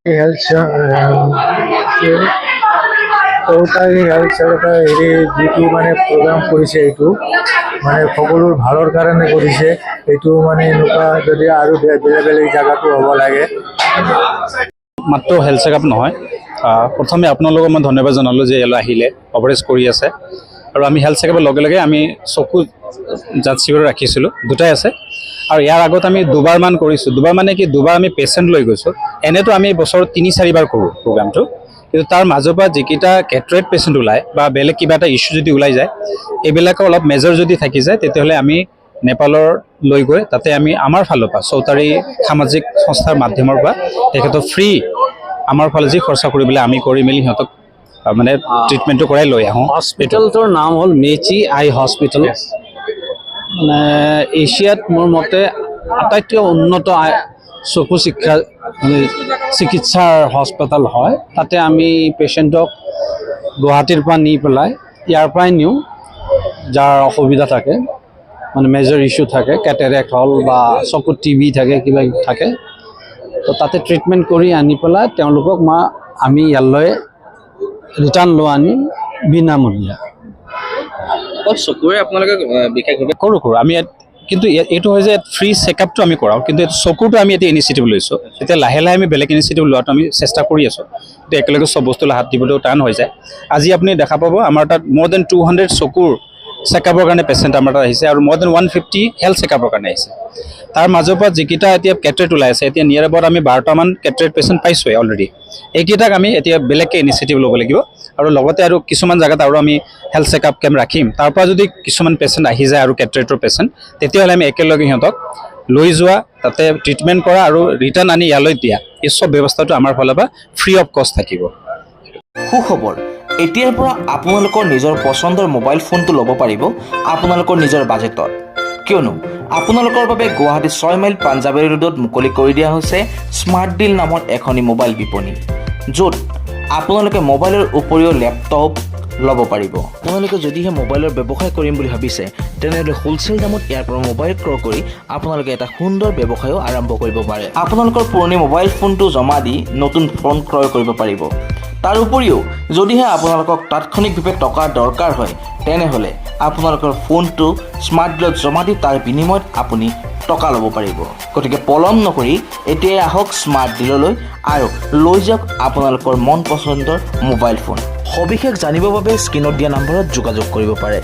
Health চৰকাৰী health চৰকাৰে যিটো মানে প্ৰগ্ৰাম কৰিছে এইটো মানে সকলোৰ ভালৰ কাৰণে কৰিছে। এইটো মানে এনেকুৱা যদি আৰু বেলেগ বেলেগ জাগাতো হ'ব লাগে। মাত্ৰ হেল্থ চেকআপ নহয়, প্ৰথমে আপোনালোকক মই ধন্যবাদ জনালোঁ যে ইয়ালৈ আহিলে কভাৰেজ কৰি আছে। আৰু আমি হেল্থ চেকআপৰ লগে লগে আমি চকু জাত শিবিৰ ৰাখিছিলোঁ, দুটাই আছে। আৰু ইয়াৰ আগত আমি দুবাৰমান কৰিছোঁ। দুবাৰ মানে কি, দুবাৰ আমি পেচেণ্ট লৈ গৈছোঁ। এনেতো আমি বছৰত 3-4 কৰোঁ প্ৰগ্ৰামটো, কিন্তু তাৰ মাজৰ পৰা যিকেইটা কেটৰেক্ট পেচেণ্ট ওলায় বা বেলেগ কিবা এটা ইছ্যু যদি ওলাই যায়, এইবিলাকৰ অলপ মেজৰ যদি থাকি যায়, তেতিয়াহ'লে আমি নেপালৰ লৈ গৈ তাতে আমি আমাৰ ফালৰ পৰা চৌতাৰী সামাজিক সংস্থাৰ মাধ্যমৰ পৰা তেখেতক ফ্ৰী আমাৰ ফালে যি খৰচা কৰিবলৈ আমি কৰি মেলি সিহঁতক মানে ট্ৰিটমেণ্টটো কৰাই লৈ আহোঁ। হস্পিটেলটোৰ নাম হ'ল মেচি আই হস্পিটেল। মানে এছিয়াত মোৰ মতে আটাইতকৈ উন্নত চকু চিকিৎসাৰ হস্পিটেল হয়। তাতে আমি পেচেণ্টক গুৱাহাটীৰ পৰা নি পেলাই ইয়াৰ পৰাই নিওঁ, যাৰ অসুবিধা থাকে, মানে মেজৰ ইছ্যু থাকে, কেটেৰেক্ট হ'ল বা চকুত টিবি থাকে, কিবা থাকে, তো তাতে ট্ৰিটমেণ্ট কৰি আনি পেলাই তেওঁলোকক আমি ইয়ালৈ ৰিটাৰ্ণ লৈ আনি বিনামূলীয়া চকুৰে আপোনালোকে বিশেষভাৱে কৰোঁ। আমি কিন্তু এইটো হয় যে ফ্ৰী চেকআপটো আমি কৰাওঁ, কিন্তু এইটো চকুৰটো আমি এতিয়া ইনিচিয়েটিভ লৈছোঁ। এতিয়া লাহে লাহে আমি বেলেগ ইনিচিয়েটিভ লোৱাটো আমি চেষ্টা কৰি আছোঁ। এতিয়া একেলগে চব বস্তুলৈ হাত দিবলৈও টান হৈ যায়। আজি আপুনি দেখা পাব আমাৰ তাত more than 200 চকুৰ চেকআপৰ কাৰণে পেচেণ্ট আমাৰ তাত আহিছে, আৰু more than 150 হেল্থ চেকআপৰ কাৰণে আহিছে। তাৰ মাজৰ পৰা যিকেইটা এতিয়া কেটৰেক্ট ওলাই আছে, এতিয়া নিয়াৰ এবাউট আমি 12টামান কেটৰেক্ট পেচেণ্ট পাইছোঁৱে অলৰেডি। এইকেইটাক আমি এতিয়া বেলেগকৈ ইনিচিয়েটিভ ল'ব লাগিব, আৰু লগতে আৰু কিছুমান জেগাত আৰু আমি হেল্থ চেকআপ কেম্প ৰাখিম। তাৰ পৰা যদি কিছুমান পেচেণ্ট আহি যায় আৰু কেটৰেক্টৰ পেচেণ্ট, তেতিয়াহ'লে আমি একেলগে সিহঁতক লৈ যোৱা, তাতে ট্ৰিটমেণ্ট কৰা আৰু ৰিটাৰ্ণ আনি ইয়ালৈ দিয়া, এই চব ব্যৱস্থাটো আমাৰ ফালৰ পৰা ফ্ৰী অফ কষ্ট থাকিব। সুখবৰ, এতিয়াৰ পৰা আপোনালোকৰ নিজৰ পচন্দৰ মোবাইল ফোনটো ল'ব পাৰিব আপোনালোকৰ নিজৰ বাজেটত। কিয়নো আপোনালোকৰ বাবে গুৱাহাটী 6 মাইল পাঞ্জাৱাৰী ৰোডত মুকলি কৰি দিয়া হৈছে স্মাৰ্ট ডিল নামৰ এখনি মোবাইল বিপণী, য'ত আপোনালোকে মোবাইলৰ উপৰিও লেপটপ ল'ব পাৰিব। আপোনালোকে যদিহে মোবাইলৰ ব্যৱসায় কৰিম বুলি ভাবিছে, তেনেহ'লে হোলচেল দামত ইয়াৰ পৰা মোবাইল ক্ৰয় কৰি আপোনালোকে এটা সুন্দৰ ব্যৱসায়ো আৰম্ভ কৰিব পাৰে। আপোনালোকৰ পুৰণি মোবাইল ফোনটো জমা দি নতুন ফোন ক্ৰয় কৰিব পাৰিব। তাৰ উপৰিও যদিহে আপোনালোকক তাৎক্ষণিকভাৱে টকাৰ দৰকাৰ হয়, তেনেহ'লে আপোনালোকৰ ফোনটো স্মাৰ্ট ডিলত জমা দি তাৰ বিনিময়ত আপুনি টকা ল'ব পাৰিব। গতিকে পলম নকৰি এতিয়াই আহক স্মাৰ্ট ডিললৈ আৰু লৈ যাওক আপোনালোকৰ মন পচন্দৰ মোবাইল ফোন। সবিশেষ জানিবৰ বাবে স্ক্ৰীণত দিয়া নম্বৰত যোগাযোগ কৰিব পাৰে।